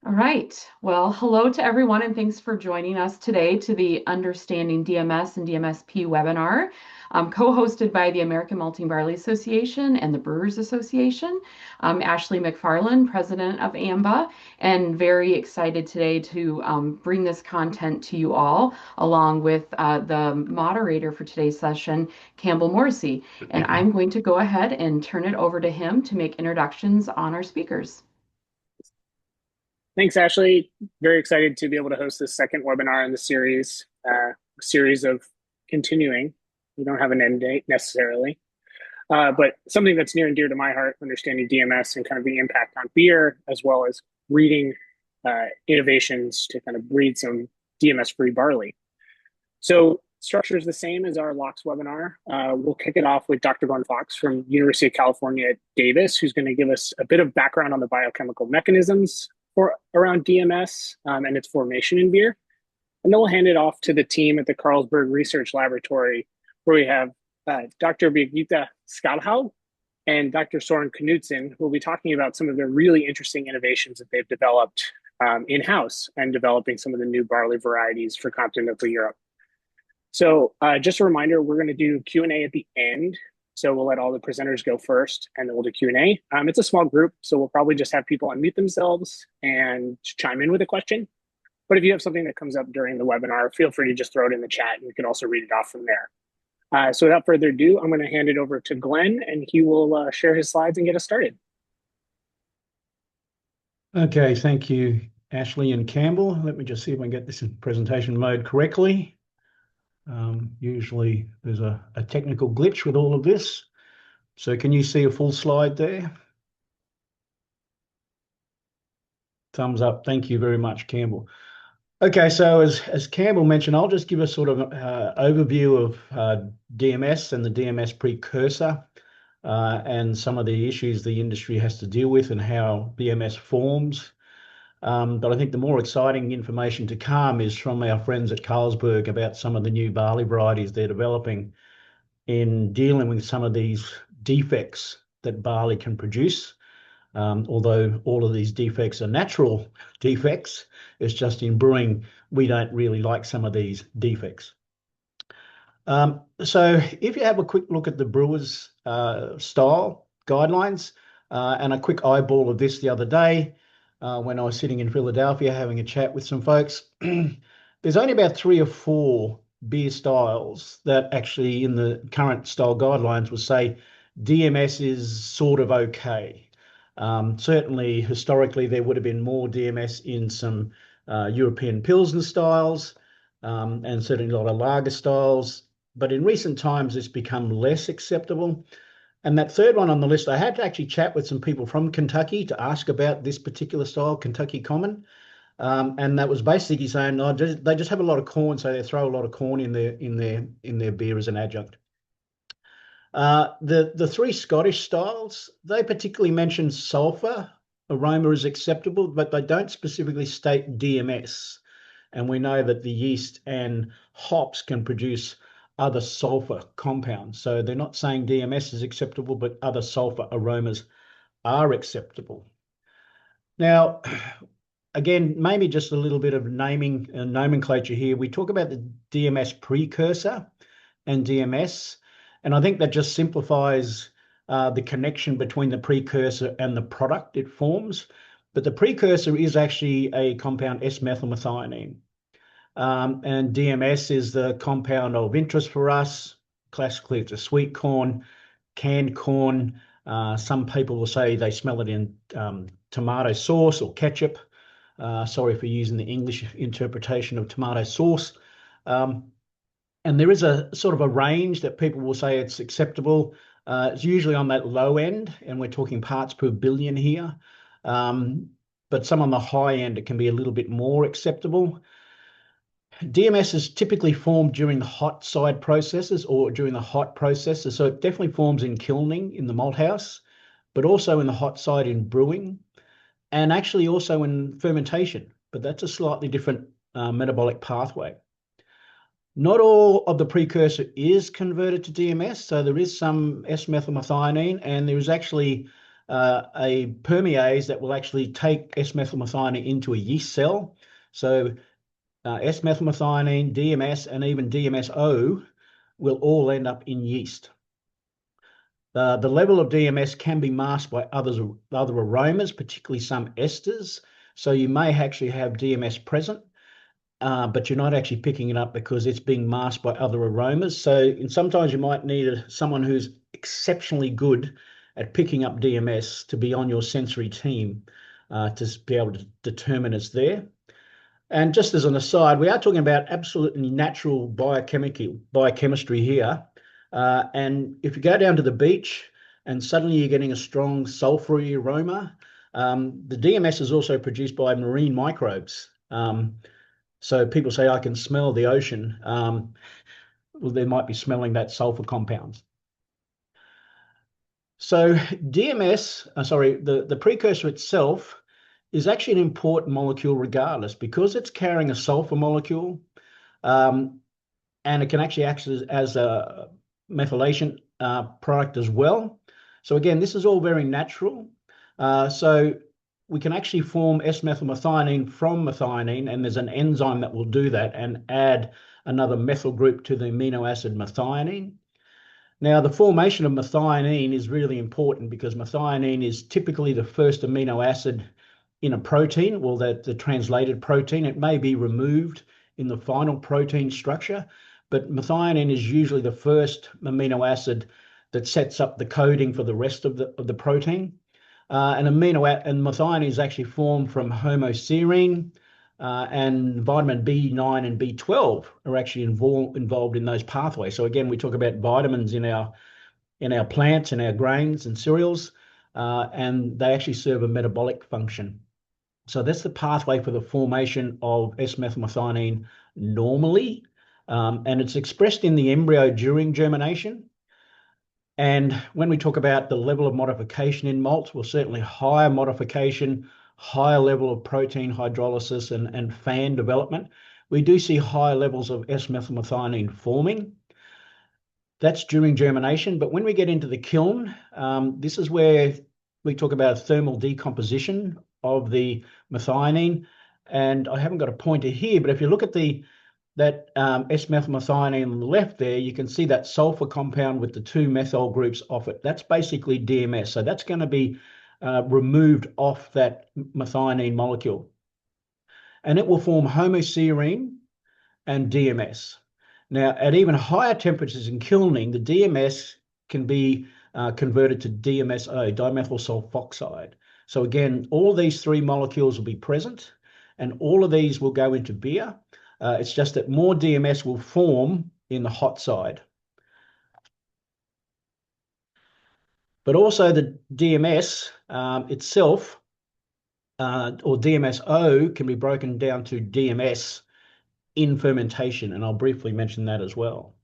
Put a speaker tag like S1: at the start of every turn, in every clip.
S1: All right. Well, hello to everyone, and thanks for joining us today to the Understanding DMS and DMSp webinar, co-hosted by the American Malting Barley Association and the Brewers Association. I'm Ashley McFarland, president of AMBA, and very excited today to bring this content to you all, along with the moderator for today's session, Campbell Morrissey. And I'm going to go ahead and turn it over to him to make introductions on our speakers.
S2: Thanks, Ashley. Very excited to be able to host this second webinar in the series, a series of continuing. We don't have an end date necessarily, but something that's near and dear to my heart, understanding DMS and kind of the impact on beer, as well as reading innovations to kind of breed some DMS-free barley. So structure is the same as our LOX webinar. We'll kick it off with Dr. Glenn Fox from University of California at Davis, who's going to give us a bit of background on the biochemical mechanisms around DMS and its formation in beer. And then we'll hand it off to the team at the Carlsberg Research Laboratory, where we have Dr. Birgitta Skalhau and Dr. Soren Knudsen, who will be talking about some of the really interesting innovations that they've developed in-house and developing some of the new barley varieties for continental Europe. So just a reminder, we're going to do Q&A at the end. So we'll let all the presenters go first, and then we'll do Q&A. It's a small group, so we'll probably just have people unmute themselves and chime in with a question. But if you have something that comes up during the webinar, feel free to just throw it in the chat, and we can also read it off from there. So without further ado, I'm going to hand it over to Glenn, and he will share his slides and get us started.
S3: Okay, thank you, Ashley and Campbell. Let me just see if I can get this in presentation mode correctly. Usually there's a technical glitch with all of this. So can you see a full slide there? Thumbs up. Thank you very much, Campbell. Okay, so as Campbell mentioned, I'll just give a sort of overview of DMS and the DMS precursor and some of the issues the industry has to deal with and how DMS forms. But I think the more exciting information to come is from our friends at Carlsberg about some of the new barley varieties they're developing in dealing with some of these defects that barley can produce. Although all of these defects are natural defects, it's just in brewing, we don't really like some of these defects. So if you have a quick look at the brewers style guidelines and a quick eyeball of this the other day, when I was sitting in Philadelphia having a chat with some folks, there's only about 3 or 4 beer styles that actually in the current style guidelines would say DMS is sort of okay. Certainly historically there would have been more DMS in some European Pilsner styles and certainly a lot of lager styles, but in recent times it's become less acceptable. And that third one on the list, I had to actually chat with some people from Kentucky to ask about this particular style, Kentucky Common. And that was basically saying, oh, they just have a lot of corn, so they throw a lot of corn in their beer as an adjunct. The 3 Scottish styles, they particularly mention sulfur aroma is acceptable, but they don't specifically state DMS. And we know that the yeast and hops can produce other sulfur compounds. So they're not saying DMS is acceptable, but other sulfur aromas are acceptable. Now, again, maybe just a little bit of naming and nomenclature here. We talk about the DMS precursor and DMS, and I think that just simplifies the connection between the precursor and the product it forms. But the precursor is actually a compound S-methylmethionine. And DMS is the compound of interest for us. Classically, it's a sweet corn, canned corn. Some people will say they smell it in tomato sauce or ketchup. Sorry for using the English interpretation of tomato sauce. And there is a sort of a range that people will say it's acceptable. It's usually on that low end, and we're talking parts per billion here. But some on the high end, it can be a little bit more acceptable. DMS is typically formed during the hot side processes or during the hot processes. So it definitely forms in kilning in the malthouse, but also in the hot side in brewing, and actually also in fermentation. But that's a slightly different metabolic pathway. Not all of the precursor is converted to DMS. So there is some S-methylmethionine, and there is actually a permease that will actually take S-methylmethionine into a yeast cell. So S-methylmethionine, DMS, and even DMSO will all end up in yeast. The level of DMS can be masked by other aromas, particularly some esters. So you may actually have DMS present, but you're not actually picking it up because it's being masked by other aromas. So sometimes you might need someone who's exceptionally good at picking up DMS to be on your sensory team to be able to determine it's there. And just as an aside, we are talking about absolutely natural biochemistry here. And if you go down to the beach and suddenly you're getting a strong sulfury aroma, the DMS is also produced by marine microbes. So people say, I can smell the ocean. Well, they might be smelling that sulfur compounds. So the precursor itself is actually an important molecule regardless, because it's carrying a sulfur molecule, and it can actually act as a methylation product as well. So again, this is all very natural. So we can actually form S-methylmethionine from methionine, and there's an enzyme that will do that and add another methyl group to the amino acid methionine. Now, the formation of methionine is really important because methionine is typically the first amino acid in a protein, well, the translated protein. It may be removed in the final protein structure, but methionine is usually the first amino acid that sets up the coding for the rest of the protein. And methionine is actually formed from homoserine, and vitamin B9 and B12 are actually involved in those pathways. So again, we talk about vitamins in our plants, in our grains and cereals, and they actually serve a metabolic function. So that's the pathway for the formation of S-methylmethionine normally, and it's expressed in the embryo during germination. And when we talk about the level of modification in malts, well, certainly higher modification, higher level of protein hydrolysis and fan development, we do see higher levels of S-methylmethionine forming. That's during germination. But when we get into the kiln, this is where we talk about thermal decomposition of the methionine. And I haven't got a pointer here, but if you look at that S-methylmethionine on the left there, you can see that sulfur compound with the two methyl groups off it. That's basically DMS. So that's going to be removed off that methionine molecule. And it will form homoserine and DMS. Now, at even higher temperatures in kilning, the DMS can be converted to DMSO, dimethyl sulfoxide. So again, all these three molecules will be present, and all of these will go into beer. It's just that more DMS will form in the hot side. But also the DMS itself, or DMSO, can be broken down to DMS in fermentation, and I'll briefly mention that as well.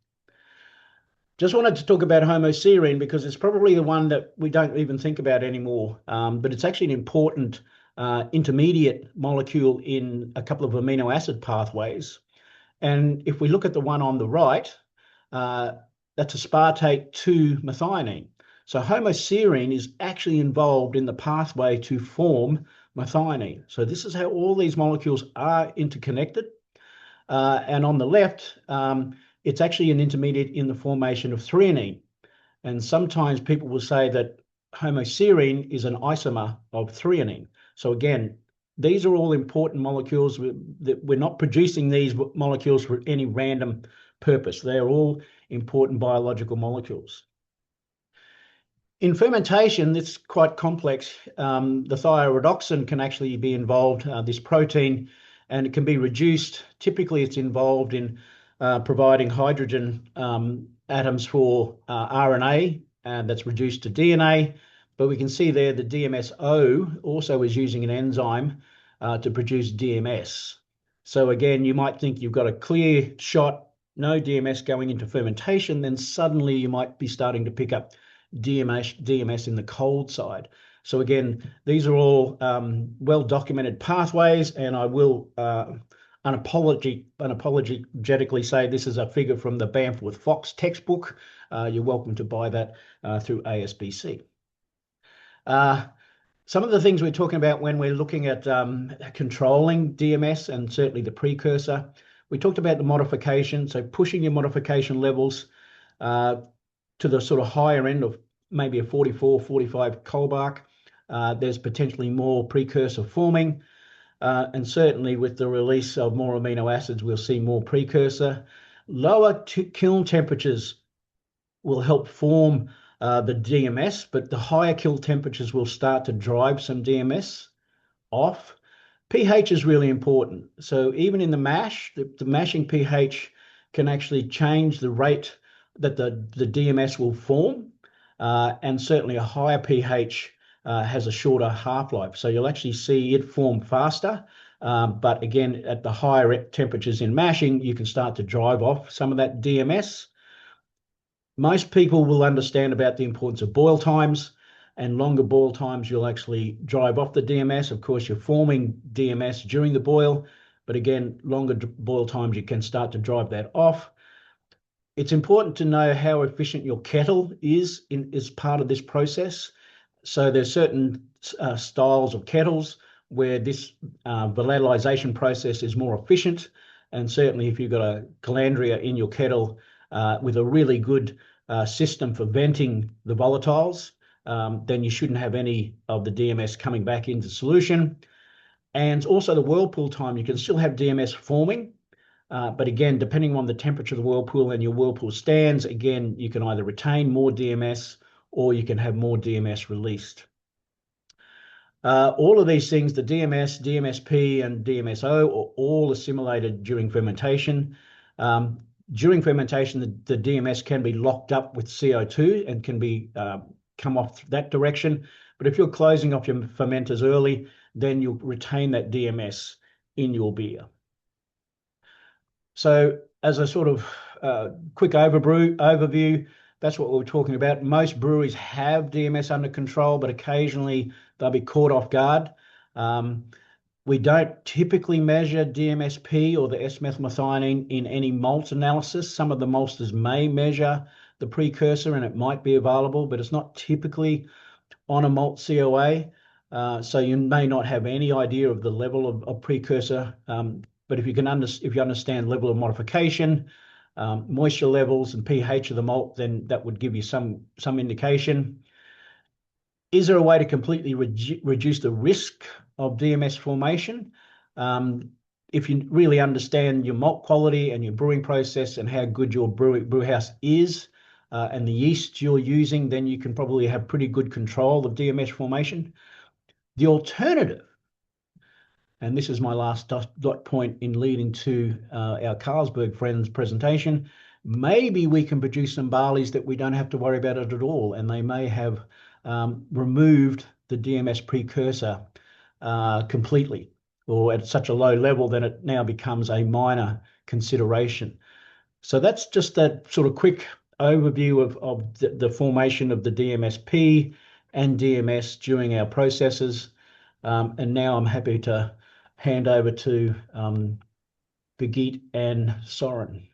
S3: Just wanted to talk about homoserine because it's probably the one that we don't even think about anymore, but it's actually an important intermediate molecule in a couple of amino acid pathways. And if we look at the one on the right, that's aspartate 2-methionine. So homoserine is actually involved in the pathway to form methionine. So this is how all these molecules are interconnected. And on the left, it's actually an intermediate in the formation of threonine. And sometimes people will say that homoserine is an isomer of threonine. So again, these are all important molecules. We're not producing these molecules for any random purpose. They are all important biological molecules. In fermentation, it's quite complex. The thioredoxin can actually be involved, this protein, and it can be reduced. Typically, it's involved in providing hydrogen atoms for RNA, and that's reduced to DNA. But we can see there the DMSO also is using an enzyme to produce DMS. So again, you might think you've got a clear shot, no DMS going into fermentation, then suddenly you might be starting to pick up DMS in the cold side. So again, these are all well-documented pathways, and I will unapologetically say this is a figure from the Bamforth Fox textbook. You're welcome to buy that through ASBC. Some of the things we're talking about when we're looking at controlling DMS and certainly the precursor, we talked about the modification, so pushing your modification levels to the sort of higher end of maybe a 44, 45 Kolbach. There's potentially more precursor forming. And certainly with the release of more amino acids, we'll see more precursor. Lower kiln temperatures will help form the DMS, but the higher kiln temperatures will start to drive some DMS off. pH is really important. So even in the mash, the mashing pH can actually change the rate that the DMS will form. And certainly a higher pH has a shorter half-life. So you'll actually see it form faster. But again, at the higher temperatures in mashing, you can start to drive off some of that DMS. Most people will understand about the importance of boil times, and longer boil times, you'll actually drive off the DMS. Of course, you're forming DMS during the boil, but again, longer boil times, you can start to drive that off. It's important to know how efficient your kettle is as part of this process. So there's certain styles of kettles where this volatilization process is more efficient. And certainly if you've got a calandria in your kettle with a really good system for venting the volatiles, then you shouldn't have any of the DMS coming back into solution. And also the whirlpool time, you can still have DMS forming. But again, depending on the temperature of the whirlpool and your whirlpool stands, again, you can either retain more DMS or you can have more DMS released. All of these things, the DMS, DMSp, and DMSo, are all assimilated during fermentation. During fermentation, the DMS can be locked up with CO2 and can be come off that direction. But if you're closing off your fermenters early, then you'll retain that DMS in your beer. So as a sort of quick overview, that's what we're talking about. Most breweries have DMS under control, but occasionally they'll be caught off guard. We don't typically measure DMSp or the S-methylmethionine in any malt analysis. Some of the maltsters may measure the precursor and it might be available, but it's not typically on a malt COA. So you may not have any idea of the level of precursor. But if you understand level of modification, moisture levels and pH of the malt, then that would give you some indication. Is there a way to completely reduce the risk of DMS formation? If you really understand your malt quality and your brewing process and how good your brewhouse is and the yeast you're using, then you can probably have pretty good control of DMS formation. The alternative, and this is my last dot point in leading to our Carlsberg friends presentation, maybe we can produce some barleys that we don't have to worry about it at all, and they may have removed the DMS precursor completely, or at such a low level that it now becomes a minor consideration. So that's just that sort of quick overview of the formation of the DMSp and DMS during our processes. And now I'm happy to hand over to Birgit and Soren.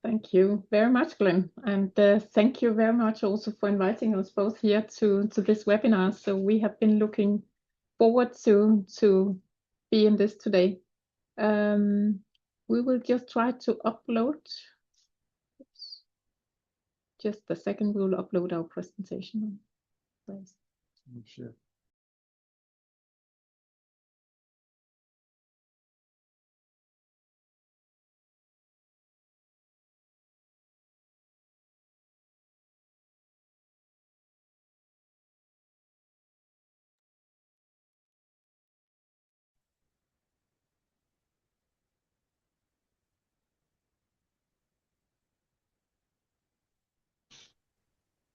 S4: Thank you very much, Glenn. And thank you very much also for inviting us both here to this webinar. So we have been looking forward to be in this today. We will just try to upload. Oops. Just a second, we will upload our presentation.
S5: Sure.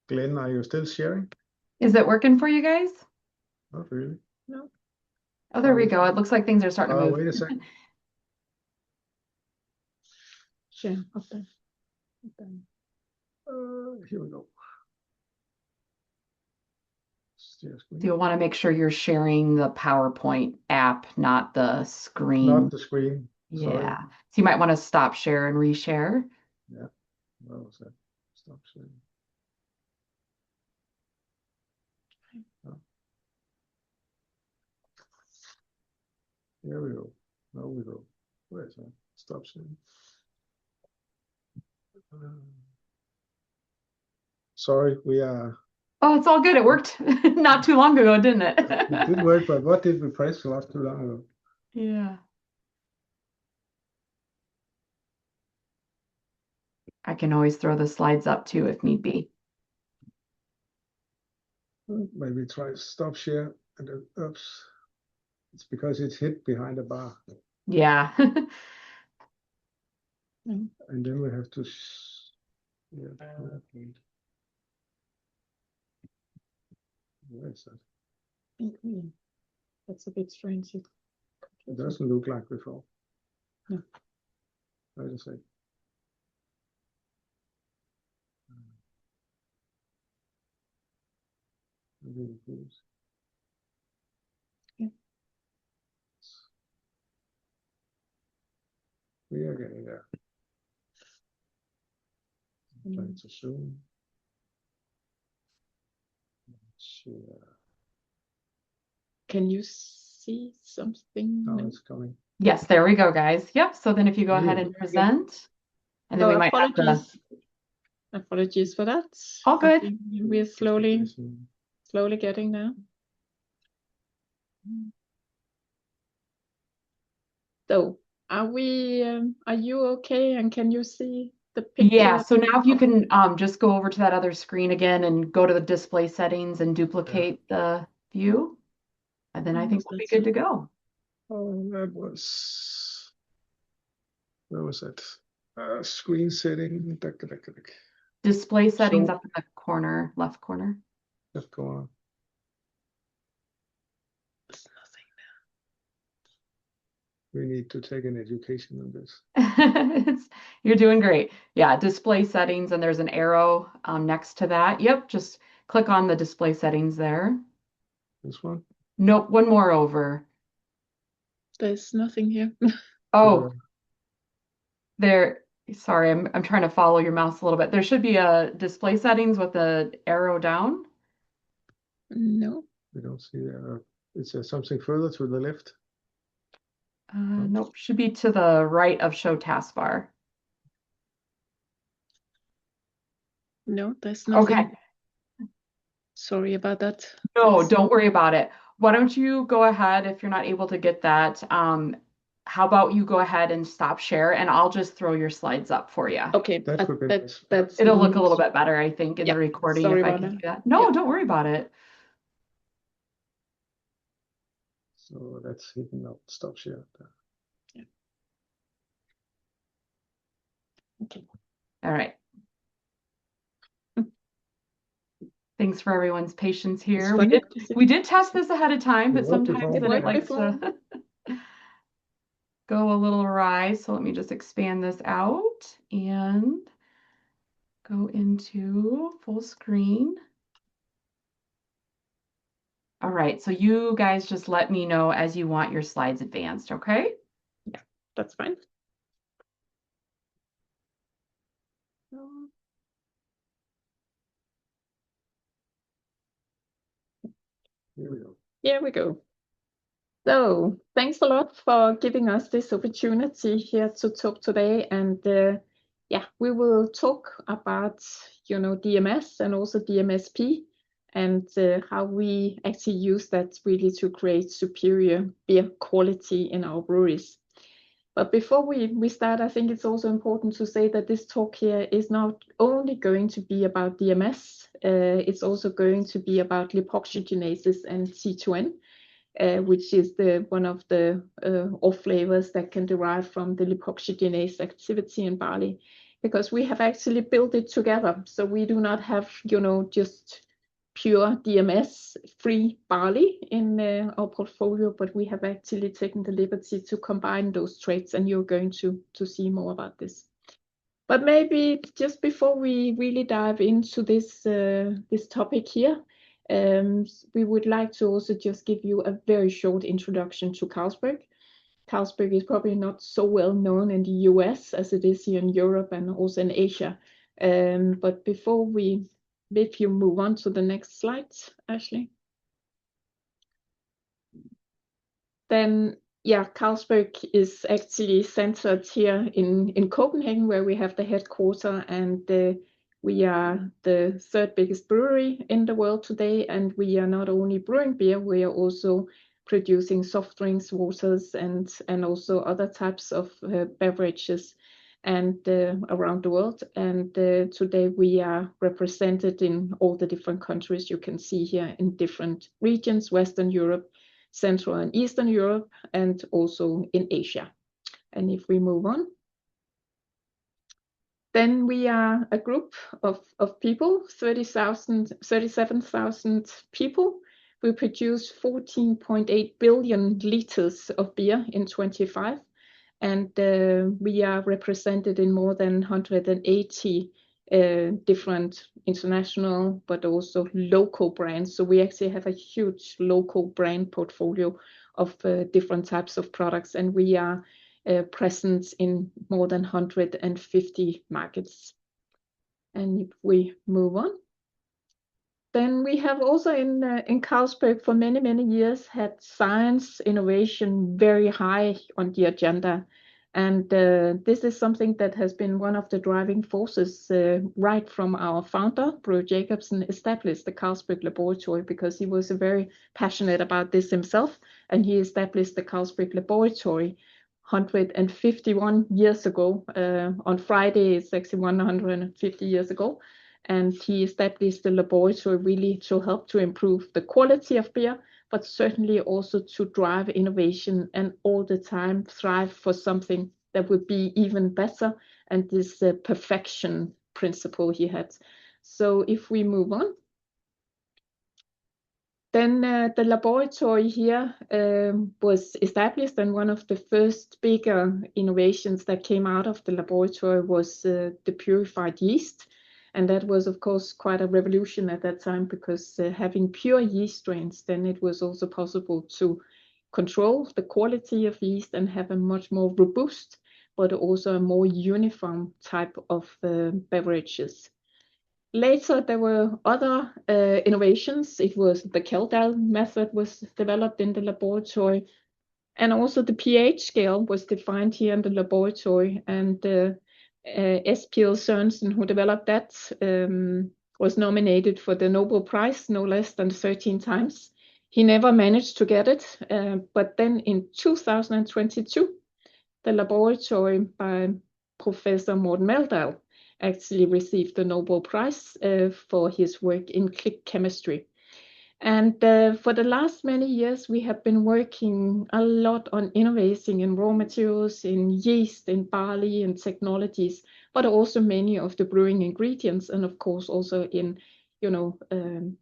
S5: Glenn, are you still sharing?
S1: Is it working for you guys?
S5: Not really.
S4: No.
S1: Oh, there we go. It looks like things are starting to move.
S5: Wait a second.
S4: Share. Okay.
S5: Here we go.
S1: So you'll want to make sure you're sharing the PowerPoint app, not the screen.
S5: Not the screen. Sorry.
S1: Yeah. So you might want to stop share and reshare.
S5: Yeah. What was that? Stop sharing. Here we go. Now we go. Where is that? Stop sharing. Sorry, we are.
S1: Oh, it's all good. It worked not too long ago, didn't it?
S5: It did work, but what did we press not too long ago?
S1: Yeah. I can always throw the slides up too if need be.
S5: Maybe try stop share and then oops. It's because it's hid behind a bar.
S1: Yeah.
S5: And then we have to yeah. Where is that?
S4: That's a bit strange.
S5: It doesn't look like before.
S4: No.
S5: Wait a sec.
S4: Yeah.
S5: We are getting there. Trying to zoom. Share.
S4: Can you see something?
S5: Now it's coming.
S1: Yes, there we go, guys. Yep. So then if you go ahead and present, and then we might have to.
S4: Apologies for that.
S1: All good.
S4: I think we're slowly getting there. So, are you okay? And can you see the picture?
S1: Yeah, so now if you can just go over to that other screen again and go to the display settings and duplicate the view, and then I think we'll be good to go.
S5: Oh, that was. Where was that? Screen setting.
S1: Display settings
S5: So-
S1: up in the corner, left corner.
S5: Let's go on.
S4: There's nothing
S5: We need to take an education on this.
S1: You're doing great. Yeah, display settings, and there's an arrow next to that. Yep, just click on the display settings there.
S5: This one?
S1: Nope, one more over.
S4: There's nothing here.
S1: Oh, there. Sorry, I'm trying to follow your mouse a little bit. There should be a display settings with the arrow down.
S4: No.
S5: We don't see there. Is there something further to the left?
S1: Nope, should be to the right of show taskbar.
S4: No, there's nothing.
S1: Okay.
S4: Sorry about that.
S1: No, don't worry about it. Why don't you go ahead if you're not able to get that? How about you go ahead and stop share, and I'll just throw your slides up for you.
S4: Okay,
S5: That would be nice.
S4: that's
S1: It'll look a little bit better, I think, in
S4: Yeah,
S1: the recording
S4: sorry
S1: if I
S4: about
S1: can
S4: that.
S1: do that. No,
S4: Yeah.
S1: don't worry about it.
S5: So that's hidden out. Stop share.
S4: Okay.
S1: All right. Thanks for everyone's patience here. We did test this ahead of time, but
S5: It worked
S1: sometimes
S5: before.
S1: then it
S4: It
S1: likes
S4: worked
S1: to go a little awry. So let me just expand this out and go into full screen. All right, so you guys just let me know as you want your slides advanced, okay?
S4: Yeah, that's fine.
S5: Here we go.
S4: Here we go. So thanks a lot for giving us this opportunity here to talk today. And yeah, we will talk about, DMS and also DMSp and how we actually use that really to create superior beer quality in our breweries. But before we start, I think it's also important to say that this talk here is not only going to be about DMS, it's also going to be about lipoxygenases and C2N. Which is one of the off flavors that can derive from the lipoxygenase activity in barley, because we have actually built it together. So we do not have, just pure DMS-free barley in our portfolio, but we have actually taken the liberty to combine those traits, and you're going to see more about this. But maybe just before we really dive into this topic here, we would like to also just give you a very short introduction to Carlsberg. Carlsberg is probably not so well known in the US as it is here in Europe and also in Asia. But before if you move on to the next slide, Ashley. Then yeah, Carlsberg is actually centered here in Copenhagen, where we have the headquarters, and we are the third biggest brewery in the world today. And we are not only brewing beer, we are also producing soft drinks, waters, and also other types of beverages and around the world. And today we are represented in all the different countries you can see here in different regions: Western Europe, Central and Eastern Europe, and also in Asia. And if we move on, then we are a group of people, 37,000 people. We produce 14.8 billion liters of beer in 25, and we are represented in more than 180 different international but also local brands. So we actually have a huge local brand portfolio of different types of products, and we are present in more than 150 markets. And if we move on, then we have also in Carlsberg for many years had science innovation very high on the agenda. And this is something that has been one of the driving forces right from our founder, Brewer Jacobsen, established the Carlsberg Laboratory, because he was very passionate about this himself. And he established the Carlsberg Laboratory 151 years ago. On Friday, it's actually 150 years ago. And he established the laboratory really to help to improve the quality of beer, but certainly also to drive innovation and all the time strive for something that would be even better, and this perfection principle he had. So if we move on, then the laboratory here was established, and one of the first bigger innovations that came out of the laboratory was the purified yeast. And that was, of course, quite a revolution at that time, because having pure yeast strains, then it was also possible to control the quality of yeast and have a much more robust, but also a more uniform type of beverages. Later, there were other innovations. It was the Kjeldahl method was developed in the laboratory, and also the pH scale was defined here in the laboratory. And S.P.L. Sørensen, who developed that, was nominated for the Nobel Prize no less than 13 times. He never managed to get it, but then in 2022, the laboratory by Professor Morten Meldal actually received the Nobel Prize for his work in click chemistry. And for the last many years, we have been working a lot on innovating in raw materials, in yeast, in barley, and technologies, but also many of the brewing ingredients, and of course also in,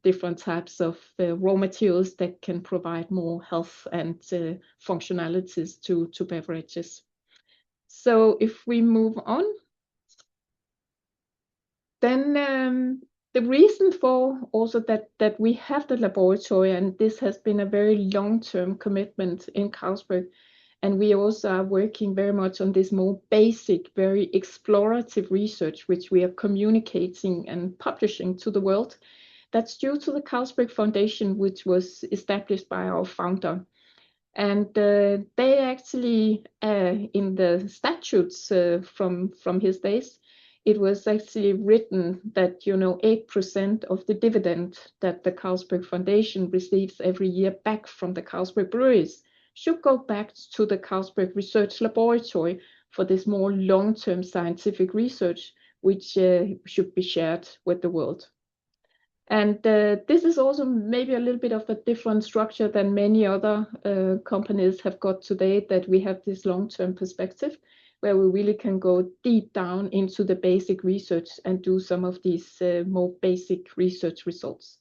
S4: different types of raw materials that can provide more health and functionalities to beverages. So if we move on, then the reason for also that we have the laboratory, and this has been a very long-term commitment in Carlsberg, and we also are working very much on this more basic, very explorative research, which we are communicating and publishing to the world. That's due to the Carlsberg Foundation, which was established by our founder. And they actually, in the statutes from his days, it was actually written that 8% of the dividend that the Carlsberg Foundation receives every year back from the Carlsberg breweries should go back to the Carlsberg Research Laboratory for this more long-term scientific research, which should be shared with the world. And this is also maybe a little bit of a different structure than many other companies have got today, that we have this long-term perspective, where we really can go deep down into the basic research and do some of these more basic research results.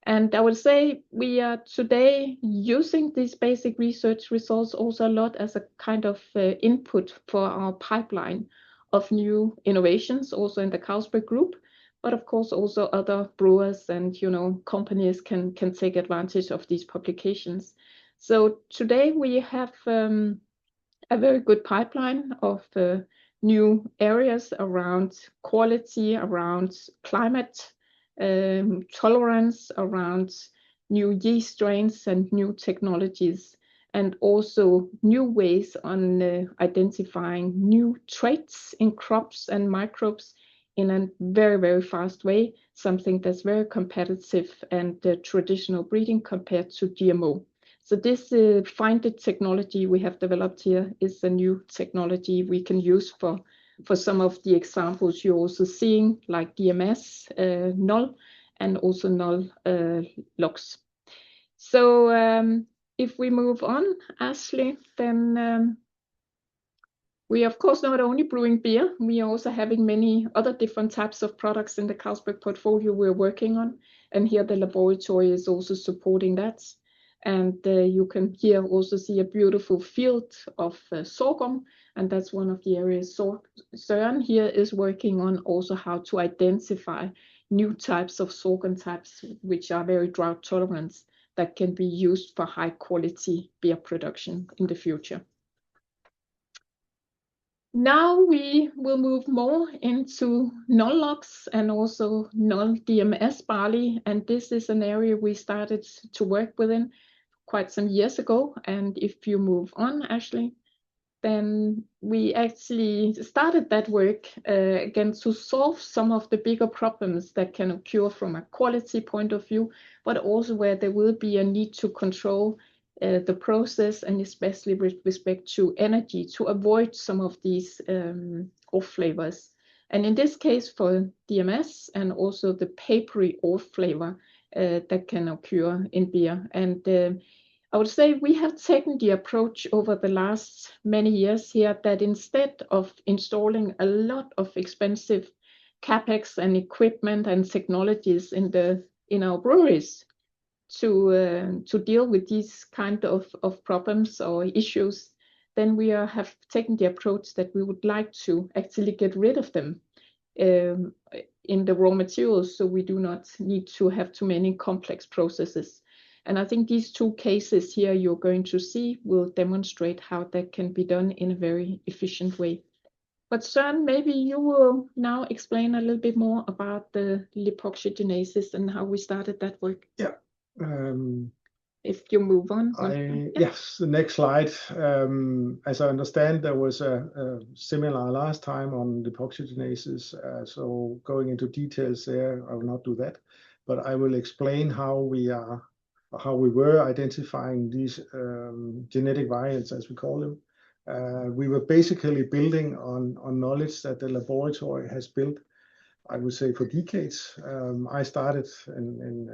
S4: And I would say we are today using these basic research results also a lot as a kind of input for our pipeline of new innovations, also in the Carlsberg Group. But of course, also other brewers and companies can take advantage of these publications. So today we have a very good pipeline of new areas around quality, around climate tolerance, around new yeast strains and new technologies. and also new ways on identifying new traits in crops and microbes in a very, very fast way, something that's very competitive and traditional breeding compared to GMO. So this find-it technology we have developed here is a new technology we can use for some of the examples you're also seeing, like DMS, null, and also null logs. So if we move on, Ashley, then we of course not only brewing beer, we are also having many other different types of products in the Carlsberg portfolio we're working on. And here the laboratory is also supporting that. And you can here also see a beautiful field of sorghum, and that's one of the areas Søren here is working on, also how to identify new types of sorghum types which are very drought tolerant that can be used for high quality beer production in the future. Now we will move more into null logs and also null DMS barley, and this is an area we started to work within quite some years ago. And if you move on, Ashley, then we actually started that work again to solve some of the bigger problems that can occur from a quality point of view, but also where there will be a need to control the process, and especially with respect to energy, to avoid some of these off flavors. And in this case for DMS and also the papery off flavor that can occur in beer. And I would say we have taken the approach over the last many years here that instead of installing a lot of expensive capex and equipment and technologies in our breweries to deal with these kind of problems or issues, then we have taken the approach that we would like to actually get rid of them in the raw materials, so we do not need to have too many complex processes. And I think these two cases here you're going to see will demonstrate how that can be done in a very efficient way. But Søren, maybe you will now explain a little bit more about the lipoxygenases and how we started that work.
S5: Yeah.
S4: If you move on.
S5: Yes, the next slide. As I understand, there was a seminar last time on lipoxygenases. So going into details there, I will not do that. But I will explain how we were identifying these genetic variants, as we call them. We were basically building on knowledge that the laboratory has built, I would say, for decades. I started in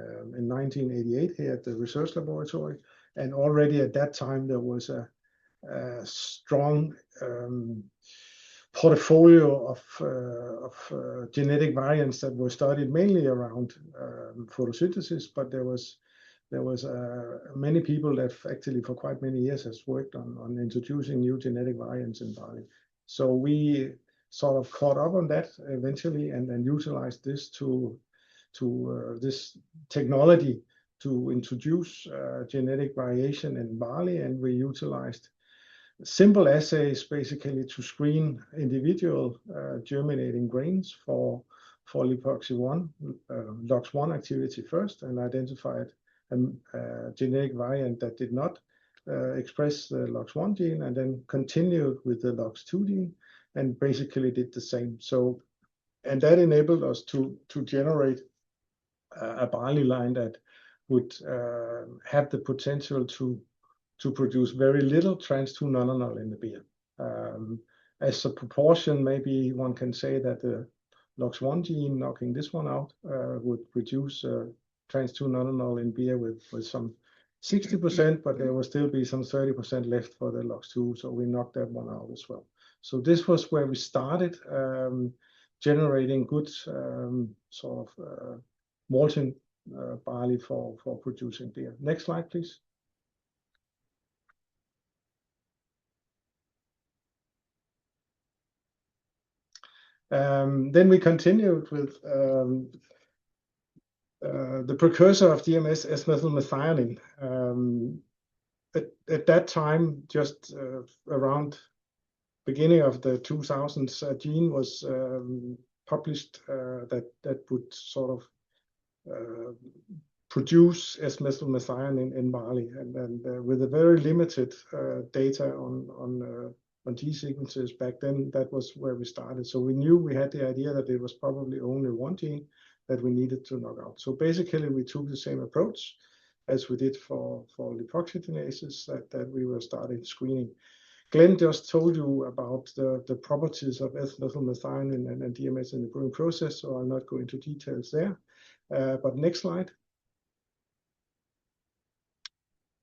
S5: 1988 here at the research laboratory, and already at that time there was a strong portfolio of genetic variants that were studied mainly around photosynthesis, but there was many people that actually for quite many years has worked on introducing new genetic variants in barley. So we sort of caught up on that eventually and then utilized this this technology to introduce genetic variation in barley, and we utilized simple assays basically to screen individual germinating grains for lipoxy1, LOX1 activity first, and identified a genetic variant that did not express the LOX1 gene, and then continued with the LOX2 gene and basically did the same. So, and that enabled us to generate a barley line that would have the potential to produce very little trans-2-nonenal in the beer. As a proportion, maybe one can say that the LOX1 gene, knocking this one out, would produce trans-2-nonenal in beer with some 60%, but there will still be some 30% left for the LOX2, so we knocked that one out as well. So this was where we started generating good sort of malting barley for producing beer. Next slide, please. Then we continued with the precursor of DMS, S-methylmethionine. At that time, just around beginning of the 2000s, a gene was published that would sort of produce S-methylmethionine in barley, and with a very limited data on T sequences back then, that was where we started. So we knew we had the idea that it was probably only one gene that we needed to knock out. So basically, we took the same approach as we did for lipoxygenases, that we were starting screening. Glenn just told you about the properties of S-methylmethionine and DMS in the brewing process, so I'll not go into details there. But next slide.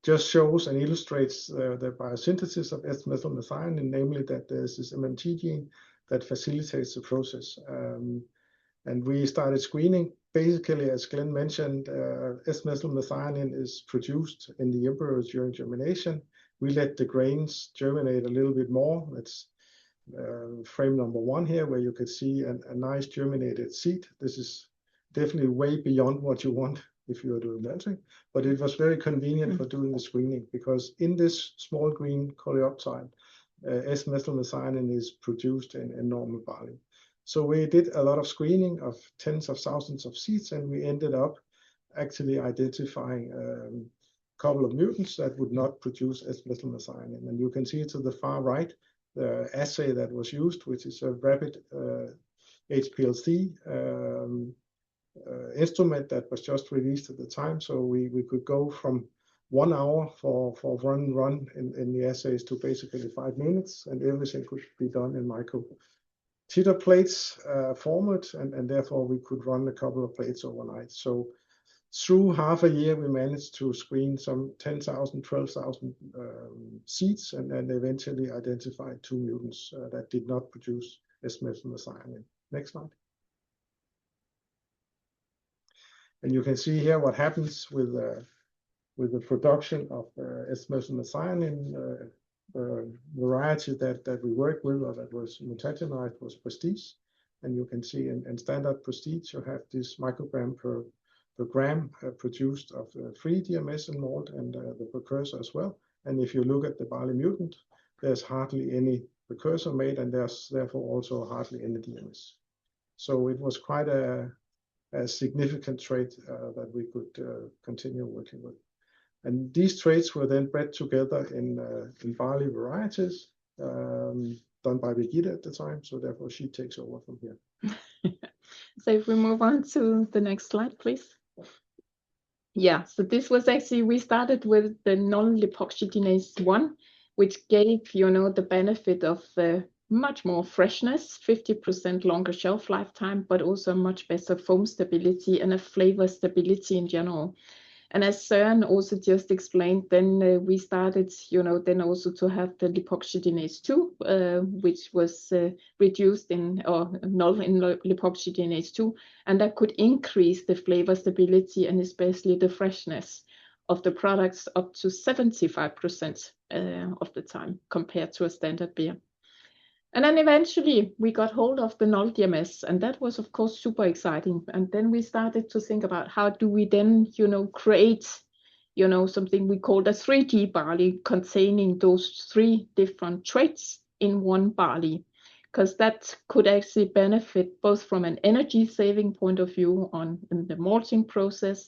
S5: Just shows and illustrates the biosynthesis of S-methylmethionine, namely that there's this MMT gene that facilitates the process. And we started screening. Basically, as Glenn mentioned, S-methylmethionine is produced in the embryo during germination. We let the grains germinate a little bit more. That's frame number 1 here, where you can see a nice germinated seed. This is definitely way beyond what you want if you are doing melting, but it was very convenient for doing the screening, because in this small green coleoptile, S-methylmethionine is produced in normal barley. So we did a lot of screening of tens of thousands of seeds, and we ended up actually identifying a couple of mutants that would not produce S-methylmethionine. And you can see to the far right, the assay that was used, which is a rapid HPLC instrument that was just released at the time. So we could go from 1 hour for one run in the assays to basically 5 minutes, and everything could be done in micro titer plates format, and therefore we could run a couple of plates overnight. So through half a year, we managed to screen some 10,000, 12,000 seeds, and eventually identified 2 mutants that did not produce S-methylmethionine. Next slide. And you can see here what happens with the production of S-methylmethionine. Variety that we work with, or that was mutagenized, was Prestige. And you can see in standard Prestige, you have this microgram per gram produced of free DMS and malt, and the precursor as well. And if you look at the barley mutant, there's hardly any precursor made, and there's therefore also hardly any DMS. So it was quite a significant trait that we could continue working with. And these traits were then bred together in barley varieties done by Birgitte at the time. So therefore she takes over from here.
S4: So if we move on to the next slide, please. Yeah, so this was actually, we started with the non-lipoxygenase 1, which gave, the benefit of much more freshness, 50% longer shelf lifetime, but also much better foam stability and a flavor stability in general. And as Søren also just explained, then we started, then also to have the lipoxygenase 2, which was reduced or null in lipoxygenase 2, and that could increase the flavor stability and especially the freshness of the products up to 75% of the time compared to a standard beer. And then eventually we got hold of the null DMS, and that was of course super exciting. And then we started to think about how do we then, create, something we called a 3G barley containing those 3 different traits in one barley, because that could actually benefit both from an energy saving point of view in the malting process.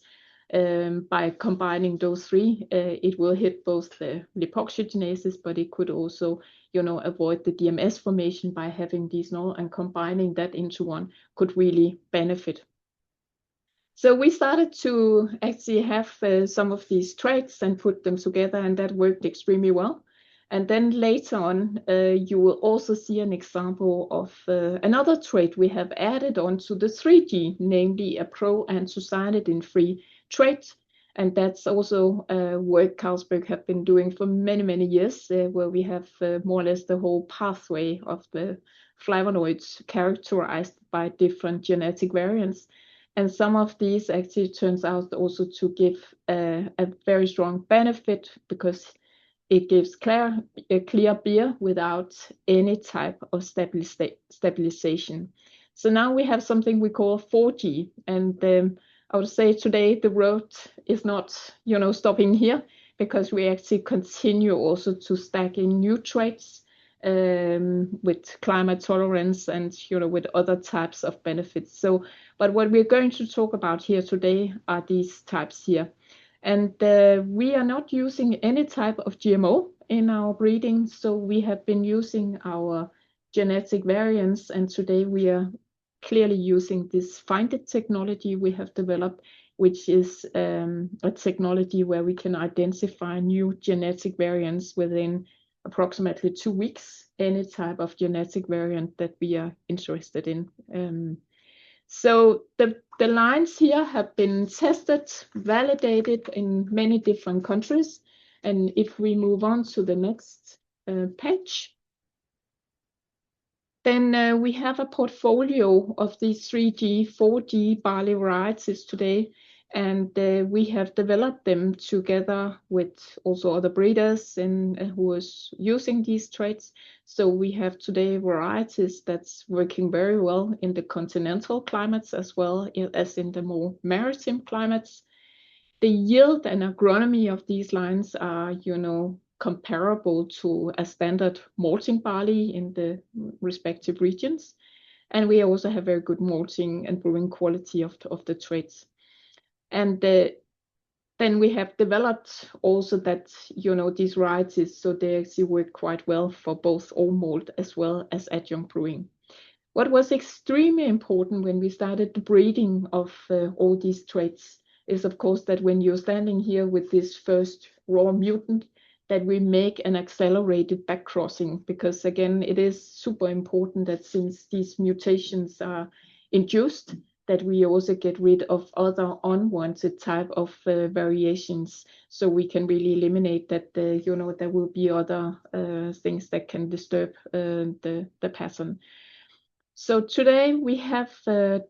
S4: By combining those 3, it will hit both the lipoxygenases, but it could also avoid the DMS formation by having these null, and combining that into one could really benefit. So we started to actually have some of these traits and put them together, and that worked extremely well. And then later on, you will also see an example of another trait we have added onto the 3G, namely a pro-anthocyanidin-free trait. And that's also work Carlsberg have been doing for many, many years, where we have more or less the whole pathway of the flavonoids characterized by different genetic variants. And some of these actually turns out also to give a very strong benefit, because it gives a clear beer without any type of stabilization. So now we have something we call 4G, and I would say today the road is not, stopping here, because we actually continue also to stack in new traits with climate tolerance and, with other types of benefits. So But what we're going to talk about here today are these types here. And we are not using any type of GMO in our breeding, so we have been using our genetic variants, and today we are clearly using this Find It technology we have developed, which is a technology where we can identify new genetic variants within approximately 2 weeks, any type of genetic variant that we are interested in. So the lines here have been tested, validated in many different countries. And if we move on to the next page, then we have a portfolio of these 3G, 4G barley varieties today. And we have developed them together with also other breeders and who is using these traits. So we have today varieties that's working very well in the continental climates as well as in the more maritime climates. The yield and agronomy of these lines are, comparable to a standard malting barley in the respective regions. And we also have very good malting and brewing quality of the traits. And then we have developed also that, these varieties, so they actually work quite well for both old malt as well as adjunct brewing. What was extremely important when we started the breeding of all these traits is, of course, that when you're standing here with this first raw mutant, that we make an accelerated backcrossing, because again, it is super important that since these mutations are induced, that we also get rid of other unwanted type of variations, so we can really eliminate that there will be other things that can disturb the pattern. So today we have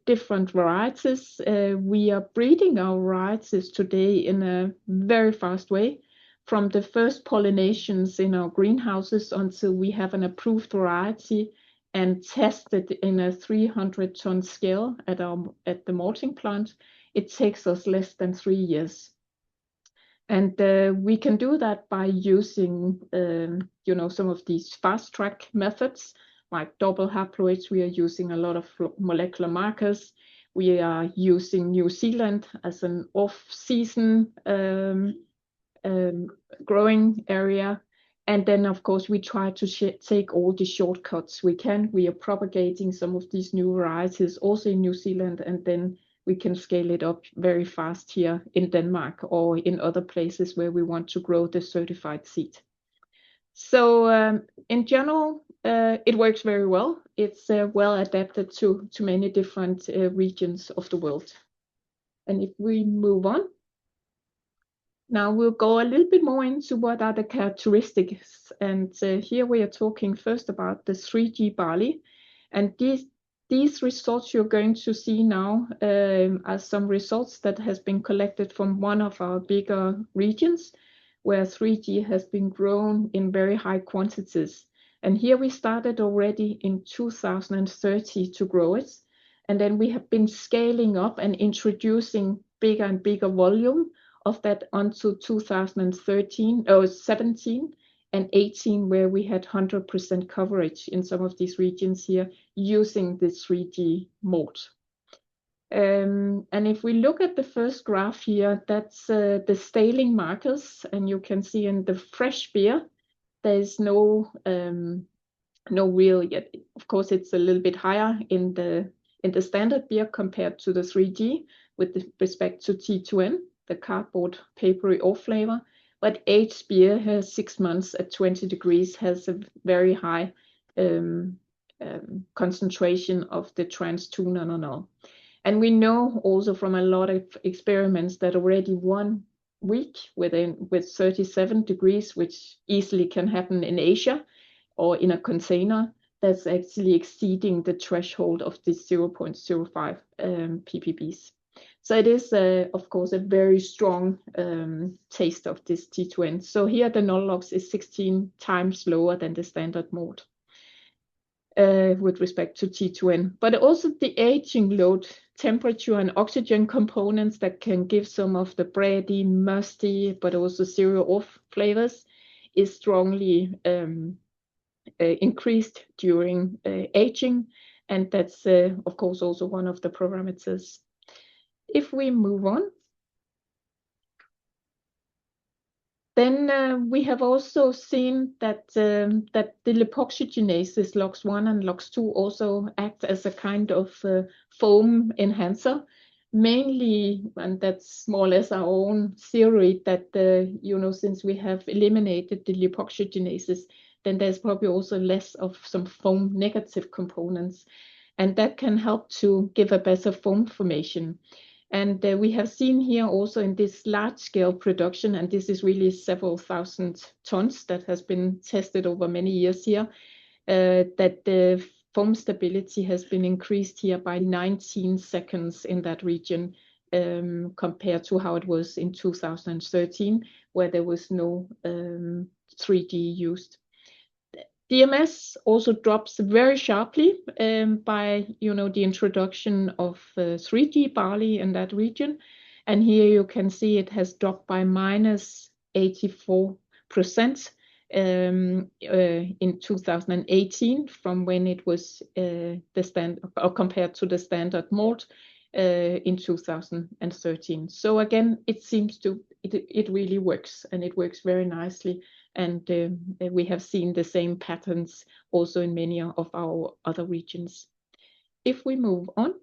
S4: different varieties. We are breeding our varieties today in a very fast way, from the first pollinations in our greenhouses until we have an approved variety and tested in a 300-ton scale at the malting plant. It takes us less than 3 years. And we can do that by using, some of these fast track methods, like double haploids. We are using a lot of molecular markers. We are using New Zealand as an off-season growing area. And then, of course, we try to take all the shortcuts we can. We are propagating some of these new varieties also in New Zealand, and then we can scale it up very fast here in Denmark or in other places where we want to grow the certified seed. So in general, it works very well. It's well adapted to many different regions of the world. And if we move on, now we'll go a little bit more into what are the characteristics. And here we are talking first about the 3G barley. And these results you're going to see now are some results that has been collected from one of our bigger regions, where 3G has been grown in very high quantities. And here we started already in 2030 to grow it. And then we have been scaling up and introducing bigger and bigger volume of that until 2017 and 18, where we had 100% coverage in some of these regions here using the 3G malt. And if we look at the first graph here, that's the staling markers, and you can see in the fresh beer, there's no real yet. Of course, it's a little bit higher in the standard beer compared to the 3G with respect to T2N, the cardboard papery off flavor. But aged beer has 6 months at 20 degrees has a very high concentration of the trans 2-nonenal. And we know also from a lot of experiments that already 1 week with 37 degrees, which easily can happen in Asia or in a container, that's actually exceeding the threshold of the 0.05 ppbs. So it is, of course, a very strong taste of this T2N. So here the null-lox is 16 times lower than the standard malt with respect to T2N. But also the aging load, temperature and oxygen components that can give some of the bready, musty, but also cereal off flavors is strongly increased during aging. And that's, of course, also one of the parameters. If we move on, then we have also seen that that the lipoxygenases LOX1 and LOX2 also act as a kind of foam enhancer, mainly, and that's more or less our own theory, that you know, since we have eliminated the lipoxygenases, then there's probably also less of some foam negative components, and that can help to give a better foam formation. And we have seen here also in this large-scale production, and this is really several thousand tons that has been tested over many years here, that the foam stability has been increased here by 19 seconds in that region, compared to how it was in 2013, where there was no 3D used. DMS also drops very sharply by, you know, the introduction of 3D barley in that region. And here you can see it has dropped by -84% in 2018 from when it was the standard, or compared to the standard malt in 2013. So again, it seems to, it really works, and it works very nicely. And we have seen the same patterns also in many of our other regions. If we move on,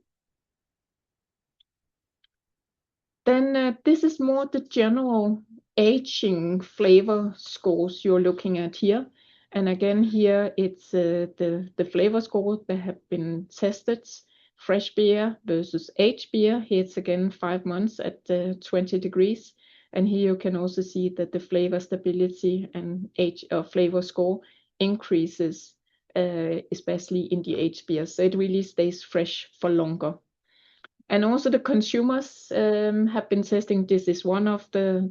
S4: then this is more the general aging flavor scores you're looking at here. And again, here it's the flavor score that have been tested. Fresh beer versus aged beer. Here it's again 5 months at 20 degrees. And here you can also see that the flavor stability and age flavor score increases, especially in the aged beer. So it really stays fresh for longer. And also the consumers have been testing. This is one of the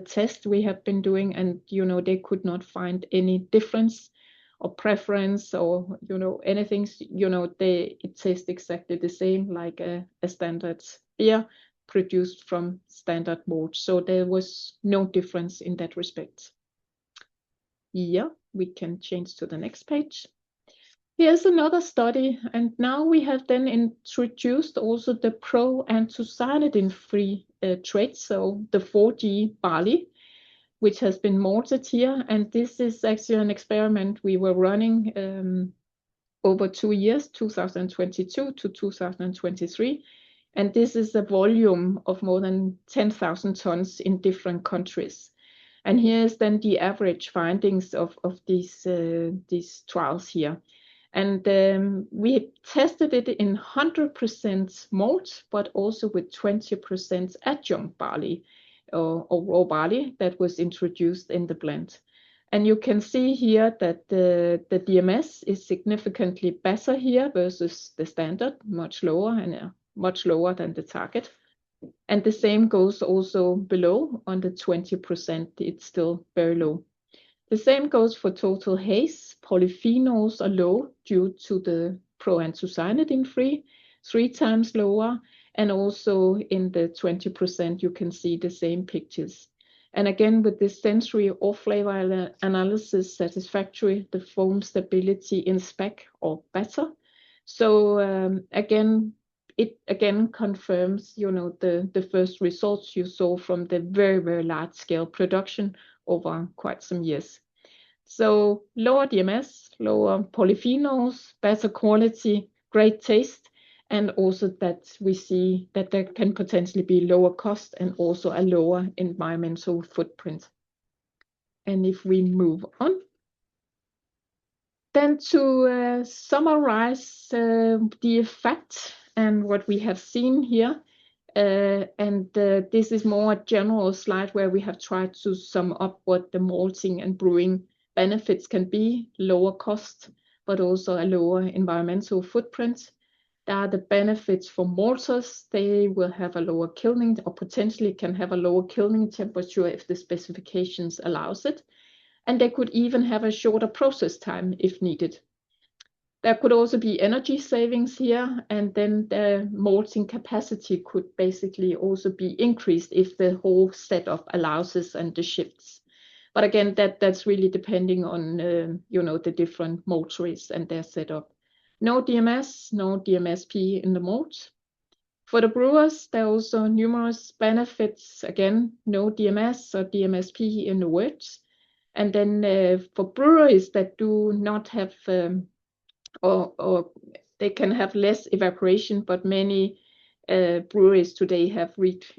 S4: tests we have been doing, and you know, they could not find any difference or preference or, you know, anything. You know, it tastes exactly the same like a standard beer produced from standard malt. So there was no difference in that respect. Yeah, we can change to the next page. Here's another study, and now we have then introduced also the pro-anthocyanidin-free traits, so the 4G barley, which has been malted here. And this is actually an experiment we were running over 2 years, 2022 to 2023. And this is a volume of more than 10,000 tons in different countries. And here's then the average findings of these trials here. And we tested it in 100% malt, but also with 20% adjunct barley or raw barley that was introduced in the blend. And you can see here that the DMS is significantly better here versus the standard, much lower and much lower than the target. And the same goes also below on the 20%, it's still very low. The same goes for total haze. Polyphenols are low due to the pro-anthocyanidin-free, 3 times lower. And also in the 20%, you can see the same pictures. And again, with this sensory or flavor analysis satisfactory, the foam stability in spec or better. So again, it again confirms, you know, the first results you saw from the very, very large scale production over quite some years. So lower DMS, lower polyphenols, better quality, great taste, and also that we see that there can potentially be lower cost and also a lower environmental footprint. And if we move on, then to summarize the effect and what we have seen here, this is more a general slide where we have tried to sum up what the malting and brewing benefits can be: lower cost, but also a lower environmental footprint. There are the benefits for malters. They will have a lower kilning, or potentially can have a lower kilning temperature if the specifications allows it. And they could even have a shorter process time if needed. There could also be energy savings here, and then the malting capacity could basically also be increased if the whole setup allows us and the shifts. But again, that's really depending on you know, the different malteries and their setup. No DMS, no DMSp in the malt. For the brewers, there are also numerous benefits. Again, no DMS or DMSp in the worts. And then for breweries that do not have, or they can have less evaporation, but many breweries today have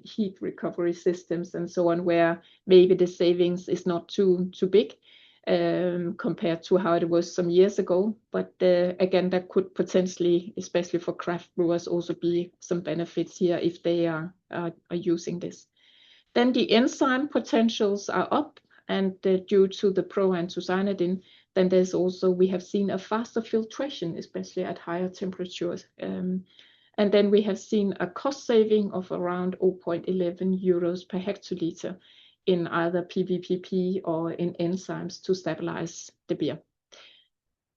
S4: heat recovery systems and so on, where maybe the savings is not too big compared to how it was some years ago. But again, that could potentially, especially for craft brewers, also be some benefits here if they are using this. Then the enzyme potentials are up, and due to the proanthocyanidin, then there's also, we have seen a faster filtration, especially at higher temperatures. And then we have seen a cost saving of around 0.11 euros per hectoliter in either PVPP or in enzymes to stabilize the beer.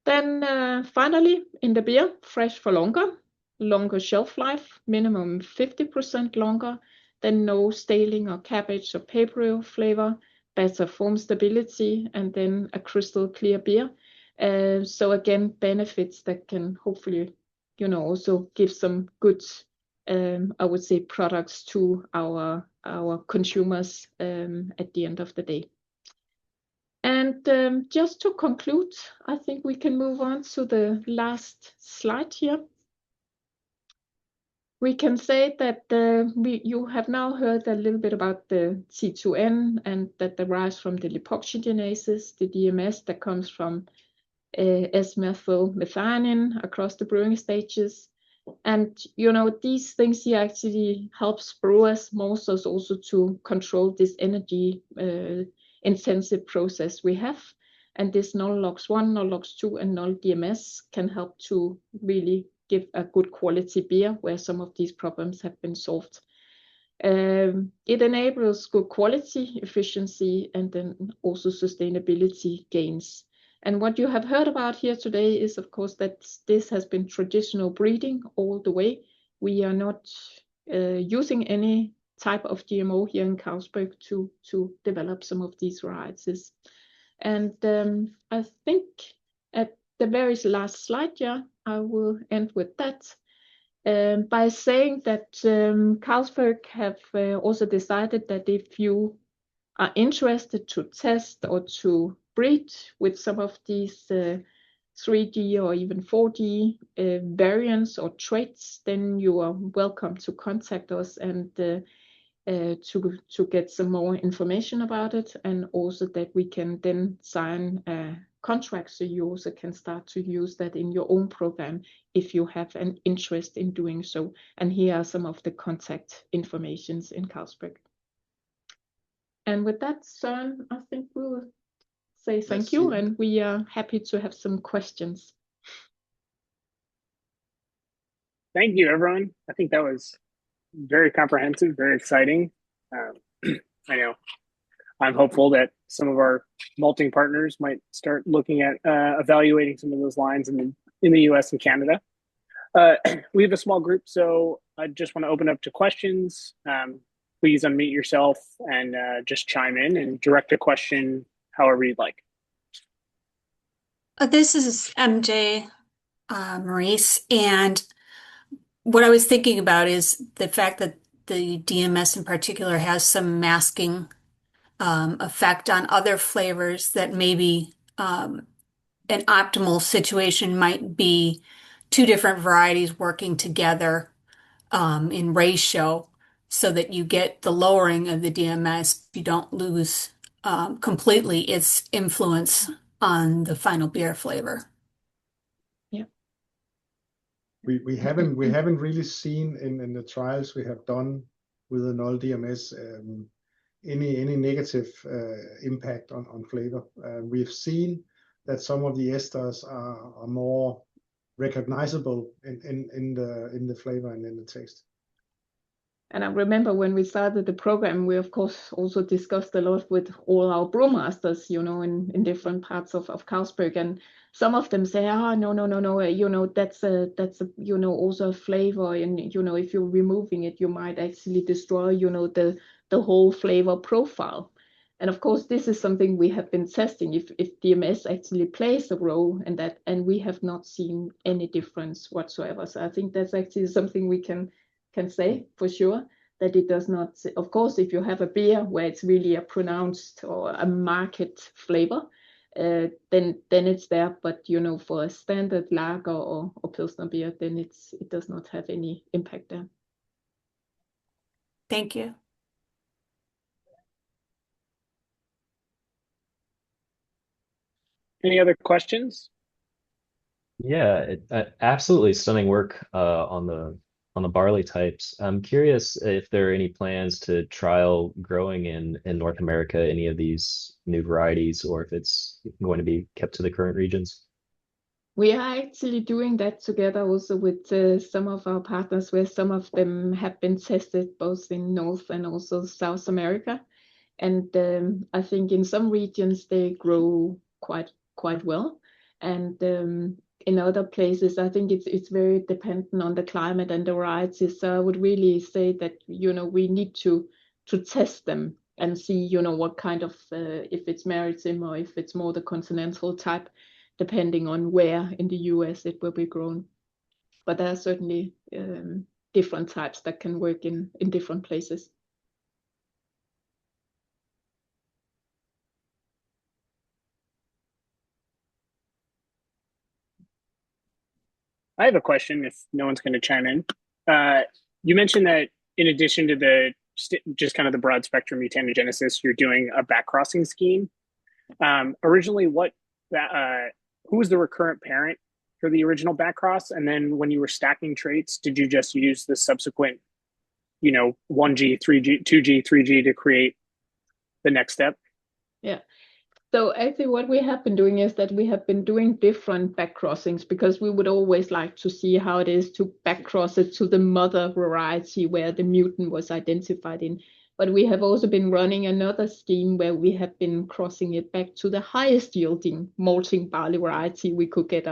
S4: Then finally, in the beer, fresh for longer shelf life, minimum 50% longer, then no staling or cabbage or paper flavor, better form stability, and then a crystal clear beer. So again, benefits that can hopefully, also give some good, I would say, products to our consumers at the end of the day. And just to conclude, I think we can move on to the last slide here. We can say that you have now heard a little bit about the T2N, and that derives from the lipoxygenases, the DMS that comes from S-methylmethionine across the brewing stages. And, these things here actually helps brewers, maltsters, also to control this energy intensive process we have. And this null-LOX1, null-LOX2, and null-DMS can help to really give a good quality beer where some of these problems have been solved. It enables good quality, efficiency, and then also sustainability gains. And what you have heard about here today is, of course, that this has been traditional breeding all the way. We are not using any type of GMO here in Carlsberg to develop some of these varieties. And I think at the very last slide, I will end with that by saying that Carlsberg have also decided that if you are interested to test or to breed with some of these 3D or even 4D variants or traits, then you are welcome to contact us and to get some more information about it, and also that we can then sign a contract so you also can start to use that in your own program if you have an interest in doing so. And here are some of the contact informations in Carlsberg. And with that, Søren, I think we'll say thank you, and we are happy to have some questions.
S2: Thank you, everyone. I think that was very comprehensive, very exciting. I know I'm hopeful that some of our malting partners might start looking at evaluating some of those lines in the US and Canada. We have a small group, so I just want to open up to questions. Please unmute yourself and just chime in and direct a question however you'd like.
S6: This is MJ Maurice, and what I was thinking about is the fact that the DMS in particular has some masking effect on other flavors, that maybe an optimal situation might be two different varieties working together in ratio so that you get the lowering of the DMS. You don't lose completely its influence on the final beer flavor.
S4: Yeah.
S5: We haven't really seen in the trials we have done with the null DMS any negative impact on flavor. We've seen that some of the esters are more recognizable in the flavor and in the taste.
S4: And I remember when we started the program, we of course also discussed a lot with all our brewmasters, in different parts of Carlsberg, and some of them say, no, that's also a flavor, and if you're removing it, you might actually destroy, the whole flavor profile. And of course, this is something we have been testing if DMS actually plays a role in that, and we have not seen any difference whatsoever. So I think that's actually something we can say for sure, that it does not. Of course, if you have a beer where it's really a pronounced or a market flavor, then it's there. But you know, for a standard lager or Pilsner beer, then it does not have any impact there.
S6: Thank you.
S2: Any other questions?
S7: Yeah, absolutely stunning work on the barley types. I'm curious if there are any plans to trial growing in North America, any of these new varieties, or if it's going to be kept to the current regions.
S4: We are actually doing that together also with some of our partners, where some of them have been tested both in North and also South America. And I think in some regions they grow quite well. And in other places, I think it's very dependent on the climate and the varieties. So I would really say that, you know, we need to test them and see, you know, what kind of, if it's maritime or if it's more the continental type, depending on where in the US it will be grown. But there are certainly different types that can work in different places.
S2: I have a question if no one's going to chime in. You mentioned that in addition to the just kind of the broad spectrum mutanogenesis, you're doing a backcrossing scheme. Originally, who was the recurrent parent for the original backcross? And then when you were stacking traits, did you just use the subsequent, you know, 1G, 3G, 2G, 3G to create the next step?
S4: Yeah. So actually what we have been doing is that we have been doing different backcrossings, because we would always like to see how it is to backcross it to the mother variety where the mutant was identified in. But we have also been running another scheme where we have been crossing it back to the highest yielding malting barley variety we could get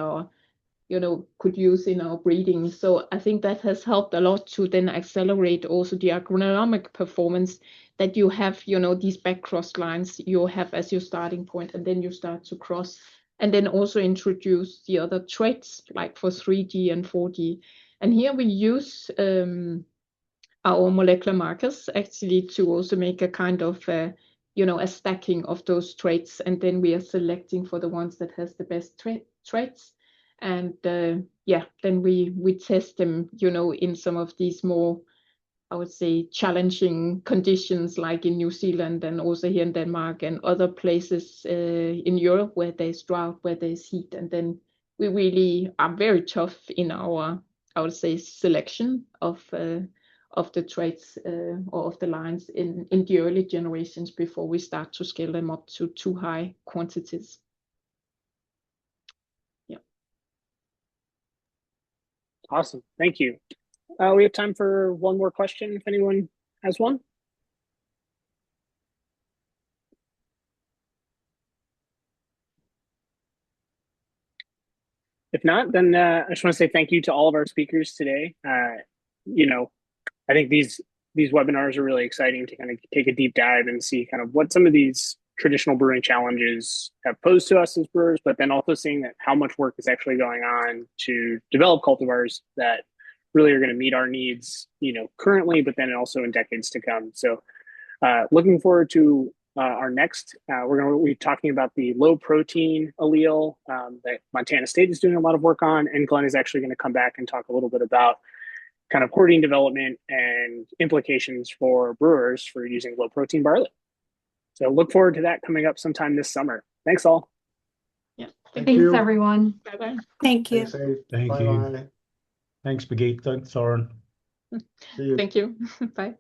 S4: could use in our breeding. So I think that has helped a lot to then accelerate also the agronomic performance, that you have, you know, these backcross lines you have as your starting point, and then you start to cross, and then also introduce the other traits like for 3G and 4G. And here we use our molecular markers actually to also make a kind of a stacking of those traits, and then we are selecting for the ones that has the best traits. And then we test them, you know, in some of these more, I would say, challenging conditions, like in New Zealand and also here in Denmark and other places in Europe where there's drought, where there's heat. And then we really are very tough in our, I would say, selection of the traits or of the lines in the early generations before we start to scale them up to too high quantities.
S2: Awesome. Thank you. We have time for one more question if anyone has one. If not, then I just want to say thank you to all of our speakers today. You know, I think these webinars are really exciting to kind of take a deep dive and see kind of what some of these traditional brewing challenges have posed to us as brewers, but then also seeing that how much work is actually going on to develop cultivars that really are going to meet our needs, you know, currently, but then also in decades to come. So looking forward to our next, we're going to be talking about the low protein allele that Montana State is doing a lot of work on. And Glenn is actually going to come back and talk a little bit about kind of hoarding development and implications for brewers for using low protein barley. So look forward to that coming up sometime this summer. Thanks all.
S4: Yeah.
S1: Thanks, everyone.
S4: Bye-bye.
S6: Thank you.
S3: Thank you. Thanks, Birgitte. Thanks, Søren.
S4: Thank you. Bye.